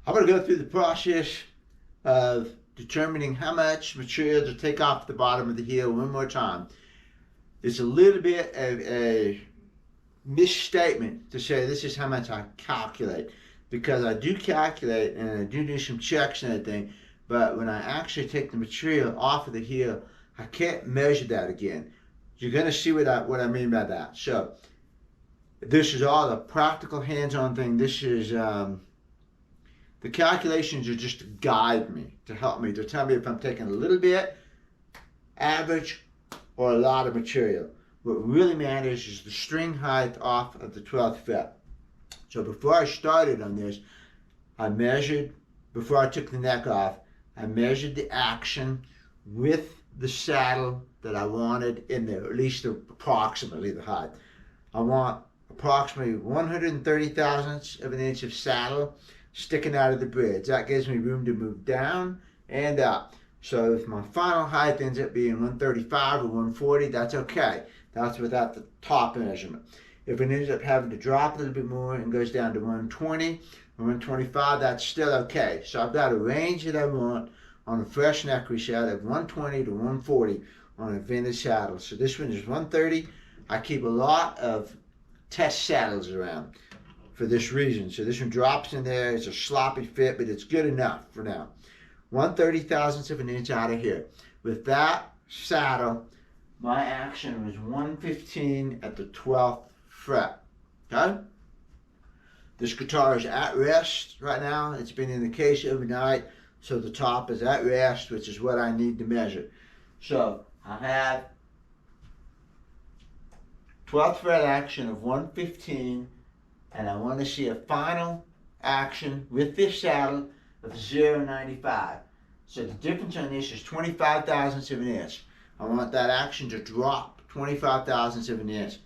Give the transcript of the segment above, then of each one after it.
I'm going to go through the process of determining how much material to take off the bottom of the heel one more time. It's a little bit of a misstatement to say this is how much I calculate, because I do calculate and I do some checks and everything, but when I actually take the material off of the heel, I can't measure that again. You're going to see what I mean by that. So this is all a practical hands-on thing. This is the calculations are just to guide me, to help me, to tell me if I'm taking a little bit, average, or a lot of material. What really matters is the string height off of the 12th fret. So before I started on this, I measured, before I took the neck off, I measured the action with the saddle that I wanted in there, at least approximately the height. I want approximately 130 thousandths of an inch of saddle sticking out of the bridge. That gives me room to move down and up. So if my final height ends up being 135 or 140, that's okay. That's without the top measurement. If it ends up having to drop a little bit more and goes down to 120 or 125, that's still okay. So I've got a range that I want on a fresh neck reset of 120 to 140 on a vintage saddle. So this one is 130. I keep a lot of test saddles around for this reason. So this one drops in there. It's a sloppy fit, but it's good enough for now. 130 thousandths of an inch out of here. With that saddle, my action was 115 at the 12th fret. Okay? This guitar is at rest right now. It's been in the case overnight, so the top is at rest, which is what I need to measure. So I have 12th fret action of 115, and I want to see a final action with this saddle of 0.95. So the difference on this is 25 thousandths of an inch. I want that action to drop 25 thousandths of an inch.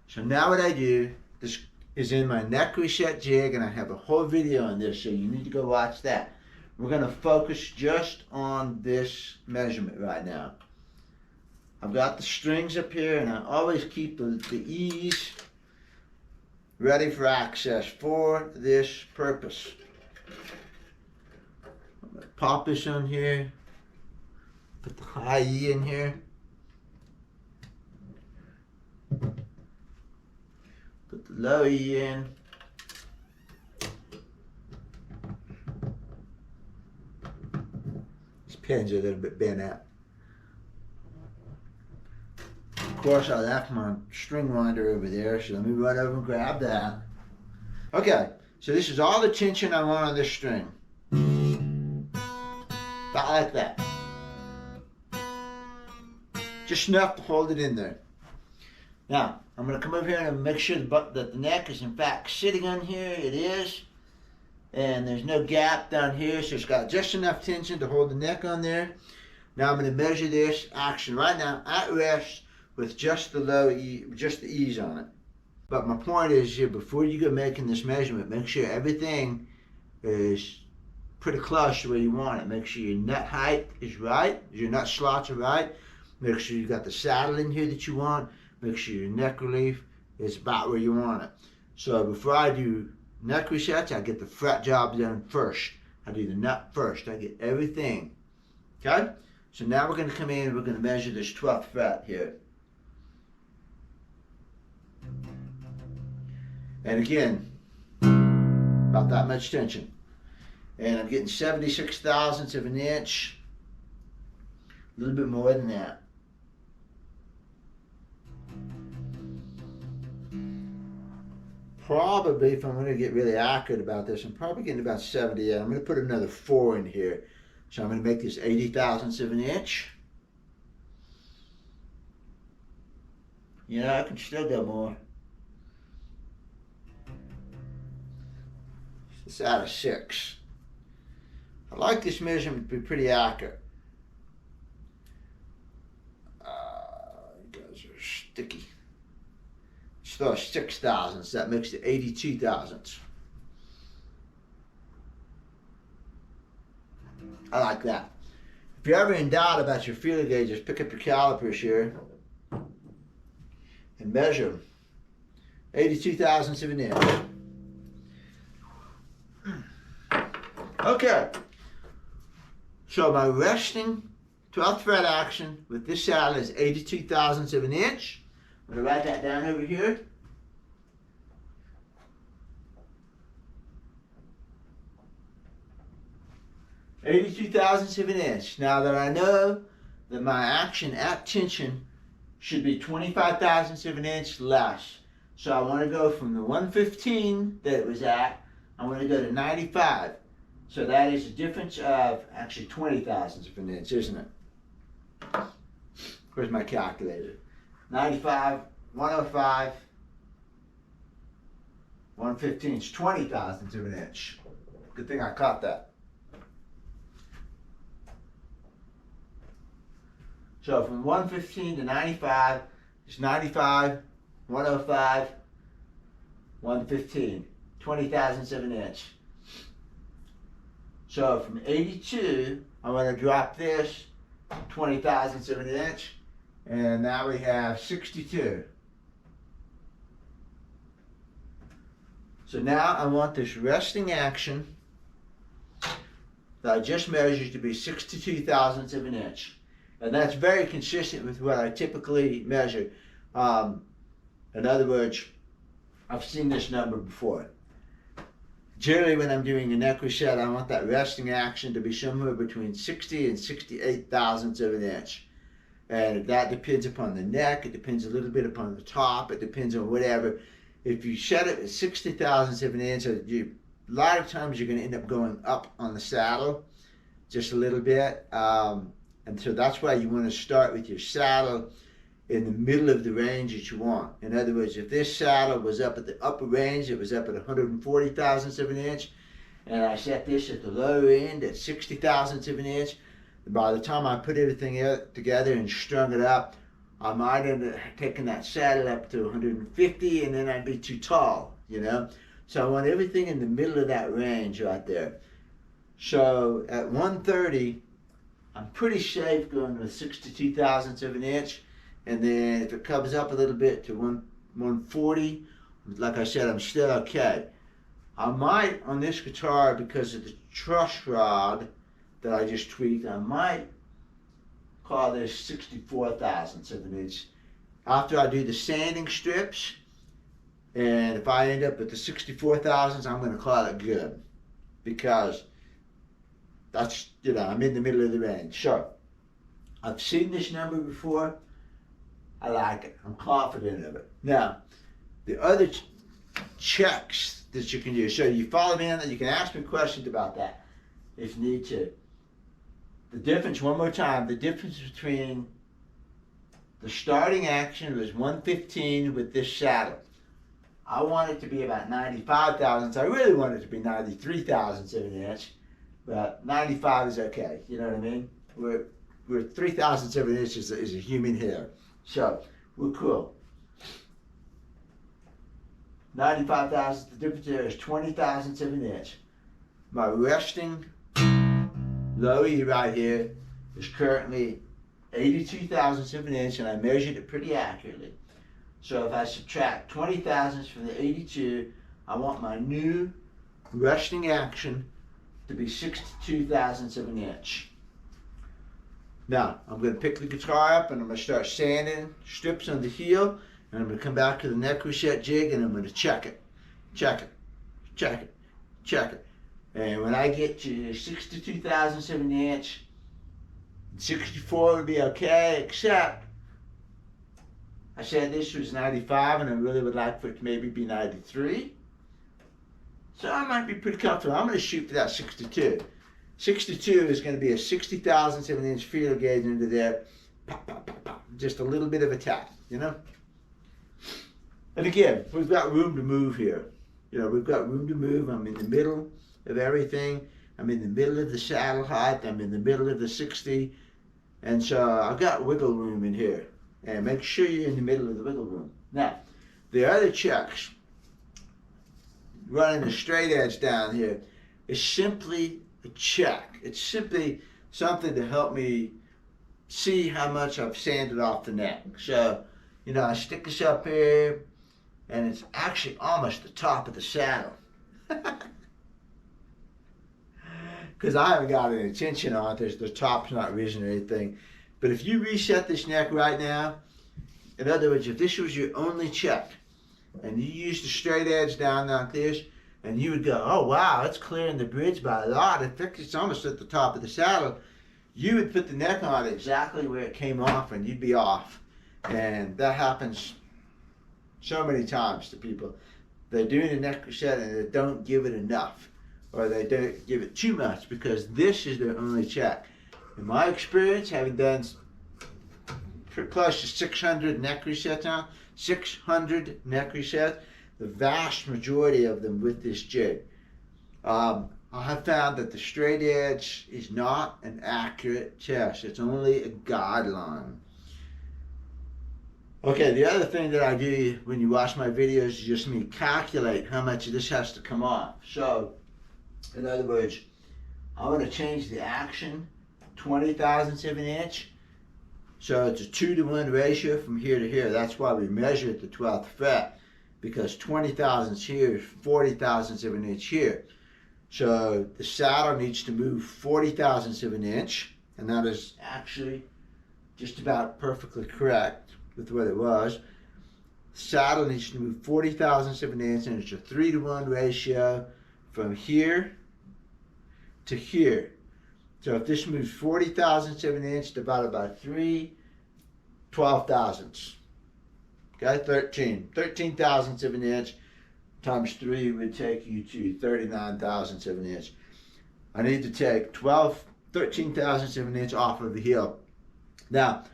So now what I do, this is in my neck reset jig, and I have a whole video on this, so you need to go watch that. We're going to focus just on this measurement right now. I've got the strings up here, and I always keep the E's ready for access for this purpose. I'm going to pop this on here, put the high E in here, put the low E in, this pin's a little bit bent out. Of course, I left my string winder over there, so let me run over and grab that. Okay, so this is all the tension I want on this string. About like that. Just enough to hold it in there. Now, I'm going to come over here and make sure that the neck is in fact sitting on here. It is. And there's no gap down here, so it's got just enough tension to hold the neck on there. Now I'm going to measure this action right now at rest with just the low E, just the E's on it. But my point is here, before you go making this measurement, make sure everything is pretty close to where you want it. Make sure your nut height is right, your nut slots are right. Make sure you got the saddle in here that you want. Make sure your neck relief is about where you want it. So before I do neck resets, I get the fret job done first. I do the nut first. I get everything. Okay? So now we're going to come in and we're going to measure this 12th fret here. And again, about that much tension. And I'm getting 76 thousandths of an inch. A little bit more than that. Probably, if I'm going to get really accurate about this, I'm probably getting about 78. I'm going to put another 4 in here. So I'm going to make this 80 thousandths of an inch. You know, I can still go more. It's out of 6. I like this measurement to be pretty accurate. You guys are sticky. So 6 thousandths, that makes it 82 thousandths. I like that. If you're ever in doubt about your feeler gauges, pick up your calipers here and measure them. 82 thousandths of an inch. Okay, so my resting 12th thread action with this saddle is 82 thousandths of an inch. I'm going to write that down over here. .82 thousandths of an inch. Now that I know that my action at tension should be 25 thousandths of an inch less. So I want to go from the 115 that it was at, I want to go to 95. So that is a difference of actually 20 thousandths of an inch, isn't it? Where's my calculator? 95, 105, 115 is 20 thousandths of an inch. Good thing I caught that. So from 115 to 95 is 95, 105, 115, 20 thousandths of an inch. So from 82, I'm going to drop this 20 thousandths of an inch, and now we have 62. So now I want this resting action that I just measured to be 62 thousandths of an inch. And that's very consistent with what I typically measure. In other words, I've seen this number before. Generally, when I'm doing a neck reset, I want that resting action to be somewhere between 60 and 68 thousandths of an inch. And that depends upon the neck, it depends a little bit upon the top, it depends on whatever. If you set it at 60 thousandths of an inch, a lot of times you're going to end up going up on the saddle just a little bit. And so that's why you want to start with your saddle in the middle of the range that you want. In other words, if this saddle was up at the upper range, it was up at 140 thousandths of an inch, and I set this at the lower end at 60 thousandths of an inch, by the time I put everything together and strung it up, I might end up taking that saddle up to 150, and then I'd be too tall, you know? So I want everything in the middle of that range right there. So at 130, I'm pretty safe going with 62 thousandths of an inch. And then if it comes up a little bit to 140, like I said, I'm still okay. I might, on this guitar, because of the truss rod that I just tweaked, I might call this 64 thousandths of an inch. After I do the sanding strips, and if I end up with the 64 thousandths, I'm going to call it good. Because that's, you know, I'm in the middle of the range. So, I've seen this number before. I like it. I'm confident of it. Now, the other checks that you can do. So you follow me on that. You can ask me questions about that if you need to. The difference, one more time, the difference between the starting action was 115 with this saddle. I want it to be about 95 thousandths. I really want it to be 93 thousandths of an inch. But 95 is okay. You know what I mean? We're 3 thousandths of an inch is a human hair. So, we're cool. 95 thousandths, the difference there is 20 thousandths of an inch. My resting low E right here is currently 82 thousandths of an inch, and I measured it pretty accurately. So if I subtract 20 thousandths from the 82, I want my new resting action to be 62 thousandths of an inch. Now, I'm going to pick the guitar up and I'm going to start sanding strips on the heel, and I'm going to come back to the neck reset jig and I'm going to check it, check it, check it, check it. And when I get to 62 thousandths of an inch, 64 would be okay, except I said this was 95 and I really would like for it to maybe be 93. So I might be pretty comfortable. I'm going to shoot for that 62. 62 is going to be a 60 thousandths of an inch feeler gauge into there. Pop, pop, pop, pop. Just a little bit of a tap, you know? And again, we've got room to move here. You know, we've got room to move. I'm in the middle of everything. I'm in the middle of the saddle height. I'm in the middle of the 60. And so I've got wiggle room in here. And make sure you're in the middle of the wiggle room. Now, the other checks, running a straight edge down here, is simply a check. It's simply something to help me see how much I've sanded off the neck. So, you know, I stick this up here, and it's actually almost the top of the saddle. because I haven't got any tension on it. The top's not risen or anything. But if you reset this neck right now, in other words, if this was your only check, and you use the straight edge down like this, and you would go, oh wow, it's clearing the bridge by a lot. In fact, it's almost at the top of the saddle. You would put the neck on exactly where it came off, and you'd be off. And that happens so many times to people. They're doing a neck reset and they don't give it enough, or they don't give it too much because this is their only check. In my experience, having done close to 600 neck resets now, 600 neck resets, the vast majority of them with this jig. I have found that the straight edge is not an accurate test. It's only a guideline. Okay, the other thing that I do when you watch my videos is just me calculate how much of this has to come off. So, in other words, I'm going to change the action 20 thousandths of an inch. So it's a 2-to-1 ratio from here to here. That's why we measure at the 12th fret, because 20 thousandths here is 40 thousandths of an inch here. So the saddle needs to move 40 thousandths of an inch, and that is actually just about perfectly correct with what it was. Saddle needs to move 40 thousandths of an inch, and it's a 3-to-1 ratio from here to here. So if this moves 40 thousandths of an inch divided by 3, 12 thousandths. Okay, 13 thousandths of an inch times 3 would take you to 39 thousandths of an inch. I need to take 13 thousandths of an inch off of the heel. Now,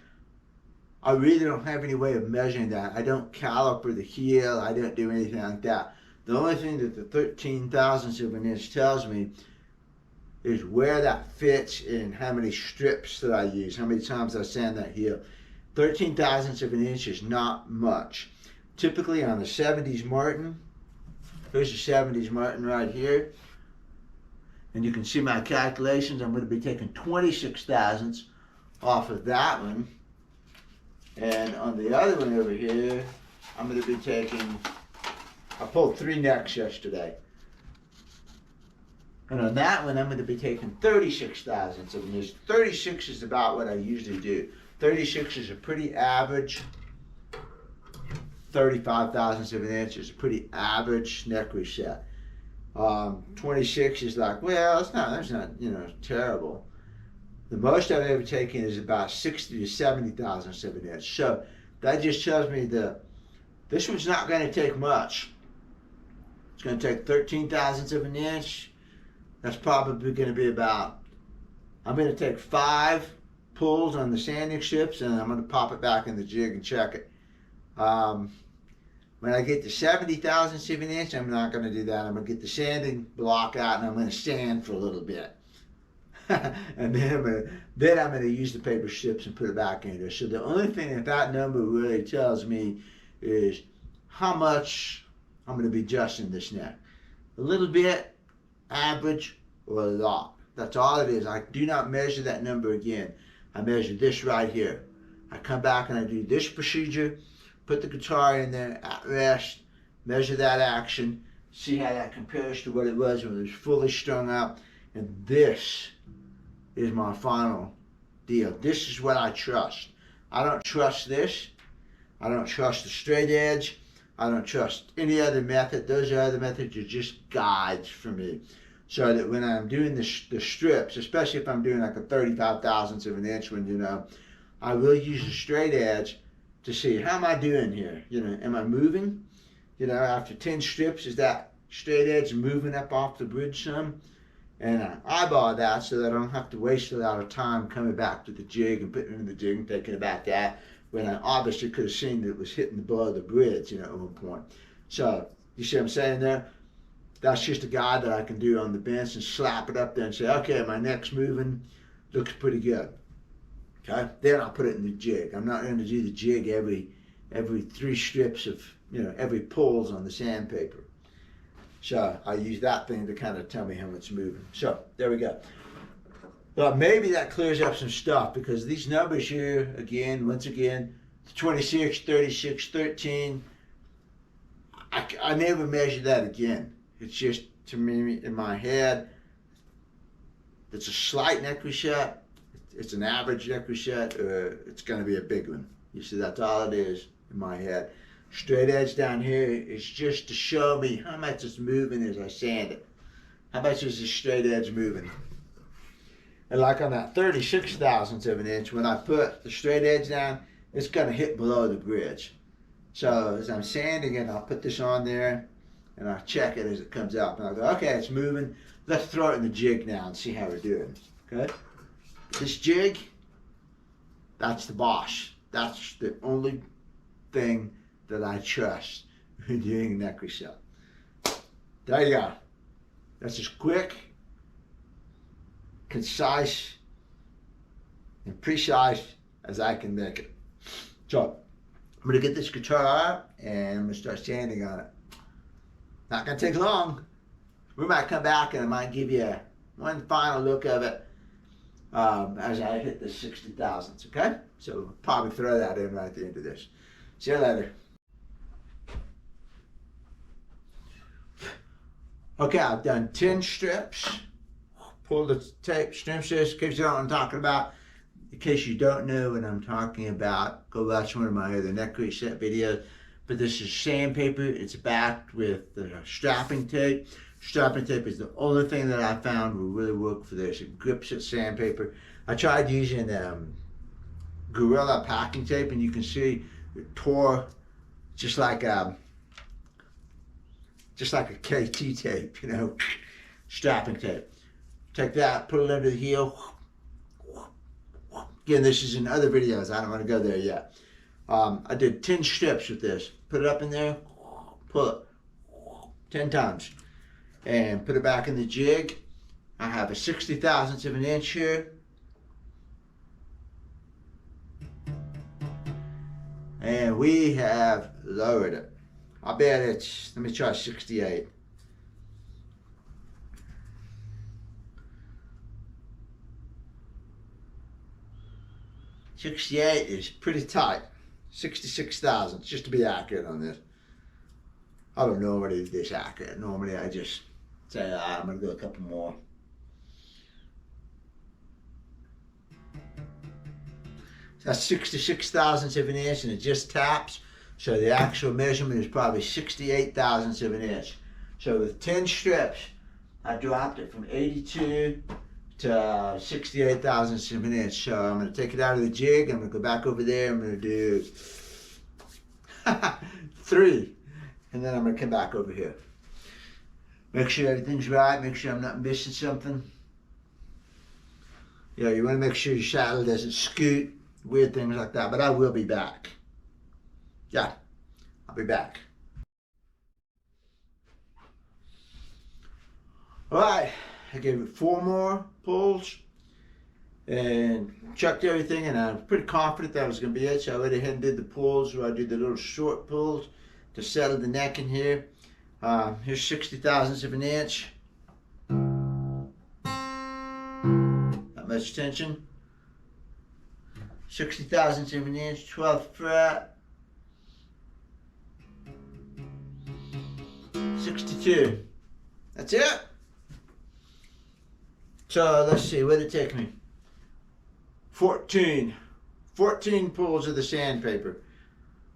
I really don't have any way of measuring that. I don't caliper the heel. I don't do anything like that. The only thing that the 13 thousandths of an inch tells me is where that fits in how many strips that I use, how many times I sand that heel. 13 thousandths of an inch is not much. Typically on the 70s Martin, here's the 70s Martin right here, and you can see my calculations. I'm going to be taking 26 thousandths off of that one, and on the other one over here, I'm going to be taking, I pulled 3 necks yesterday. And on that one, I'm going to be taking 36 thousandths of an inch. 36 is about what I usually do. 36 is a pretty average. 35 thousandths of an inch is a pretty average neck reset. 26 is like, well, that's not terrible. The most I've ever taken is about 60 to 70 thousandths of an inch. So that just tells me that this one's not going to take much. It's going to take 13 thousandths of an inch. That's probably going to be about, I'm going to take 5 pulls on the sanding strips, and I'm going to pop it back in the jig and check it. When I get to 70 thousandths of an inch, I'm not going to do that. I'm going to get the sanding block out, and I'm going to sand for a little bit. And then I'm going to use the paper strips and put it back in there. So the only thing that number really tells me is how much I'm going to be adjusting this neck. A little bit, average, or a lot. That's all it is. I do not measure that number again. I measure this right here. I come back and I do this procedure, put the guitar in there at rest, measure that action, see how that compares to what it was when it was fully strung out, and this is my final deal. This is what I trust. I don't trust this. I don't trust the straight edge. I don't trust any other method. Those other methods are just guides for me. So that when I'm doing the strips, especially if I'm doing like a 35 thousandths of an inch one, I will use the straight edge to see how am I doing here. Am I moving? After 10 strips, is that straight edge moving up off the bridge some? And I eyeball that so that I don't have to waste a lot of time coming back to the jig and putting it in the jig and thinking about that, when I obviously could have seen that it was hitting the butt of the bridge, at one point. So, you see what I'm saying there? That's just a guide that I can do on the bench and slap it up there and say, okay, my neck's moving, looks pretty good. Okay, then I'll put it in the jig. I'm not going to do the jig every 3 strips of, every pulls on the sandpaper. So I use that thing to kind of tell me how it's moving. So there we go. But maybe that clears up some stuff, because these numbers here, once again, 26, 36, 13, I never measured that again. It's just, to me, in my head, it's a slight neck reset, it's an average neck reset, or it's going to be a big one. You see, that's all it is in my head. Straight edge down here is just to show me how much it's moving as I sand it. How much is the straight edge moving? And like on that 36 thousandths of an inch, when I put the straight edge down, it's going to hit below the bridge. So as I'm sanding it, I'll put this on there and I'll check it as it comes up. And I'll go, okay, it's moving. Let's throw it in the jig now and see how we're doing. Okay? This jig, that's the Bosch. That's the only thing that I trust when doing a neck reset. There you go. That's as quick, concise, and precise as I can make it. So I'm going to get this guitar out and I'm going to start sanding on it. Not going to take long. We might come back and I might give you one final look of it as I hit the 60 thousandths, okay? So we'll probably throw that in right at the end of this. See you later. Okay, I've done 10 strips. Pull the tape, strip strips, in case you know what I'm talking about. In case you don't know what I'm talking about, go watch one of my other neck reset videos. But this is sandpaper. It's backed with strapping tape. Strapping tape is the only thing that I found will really work for this. It grips at sandpaper. I tried using Gorilla packing tape, and you can see it tore just like a KT tape, you know, strapping tape. Take that, put it under the heel. Again, this is in other videos. I don't want to go there yet. I did 10 strips with this. Put it up in there, pull it 10 times, and put it back in the jig. I have a 60 thousandths of an inch here. And we have lowered it. I bet it's, let me try 68. $68 is pretty tight. 66 thousandths, just to be accurate on this. I don't normally do this accurate. Normally I just say, I'm going to do a couple more. That's 66 thousandths of an inch and it just taps. So the actual measurement is probably 68 thousandths of an inch. So with 10 strips, I dropped it from 82 to 68 thousandths of an inch. So I'm going to take it out of the jig. I'm going to go back over there. I'm going to do 3. And then I'm going to come back over here. Make sure everything's right. Make sure I'm not missing something. Yeah, you want to make sure your saddle doesn't scoot. Weird things like that. But I will be back. Yeah, I'll be back. All right, I gave it 4 more pulls and checked everything, and I'm pretty confident that was going to be it. So I went ahead and did the pulls where I did the little short pulls to settle the neck in here. Here's 60 thousandths of an inch. Not much tension. 60 thousandths of an inch, 12th fret. 62. That's it. So let's see, what did it take me? 14 pulls of the sandpaper.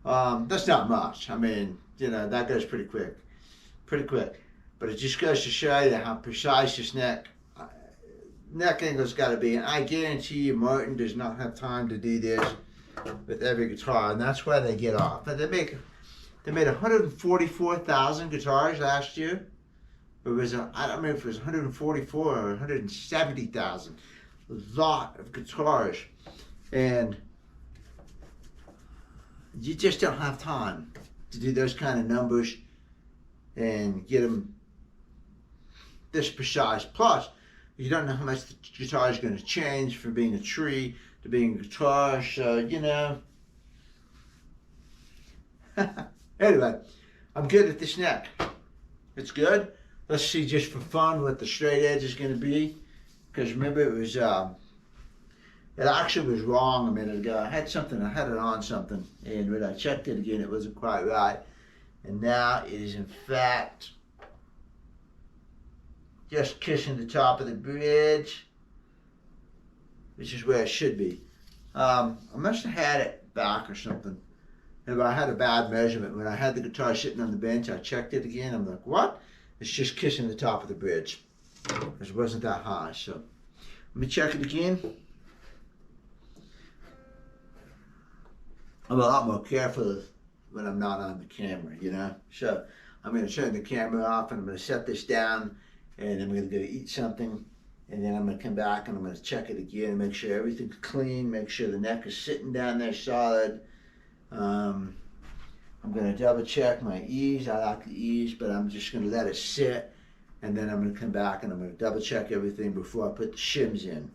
That's not much. I mean, you know, that goes pretty quick. But it just goes to show you how precise this neck angle's got to be. And I guarantee you Martin does not have time to do this with every guitar, and that's why they get off. But they made 144,000 guitars last year. It was I don't remember if it was 144 or 170,000. A lot of guitars, and you just don't have time to do those kind of numbers and get them this precise. Plus, you don't know how much the guitar is going to change from being a tree to being a guitar. So you know. Anyway, I'm good at this neck. It's good. Let's see just for fun what the straight edge is going to be. Because remember it was, it actually was wrong a minute ago. I had it on something. And when I checked it again, it wasn't quite right. And now it is in fact just kissing the top of the bridge. which is where it should be. I must have had it back or something. If I had a bad measurement, when I had the guitar sitting on the bench, I checked it again. I'm like, what? It's just kissing the top of the bridge. Because it wasn't that high. So let me check it again. I'm a lot more careful when I'm not on the camera, you know. So I'm going to turn the camera off and I'm going to set this down and I'm going to go eat something. And then I'm going to come back and I'm going to check it again and make sure everything's clean, make sure the neck is sitting down there solid. I'm going to double check my ease. I like the ease, but I'm just going to let it sit. And then I'm going to come back and I'm going to double check everything before I put the shims in.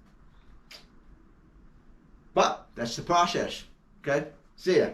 But that's the process. Okay? See ya.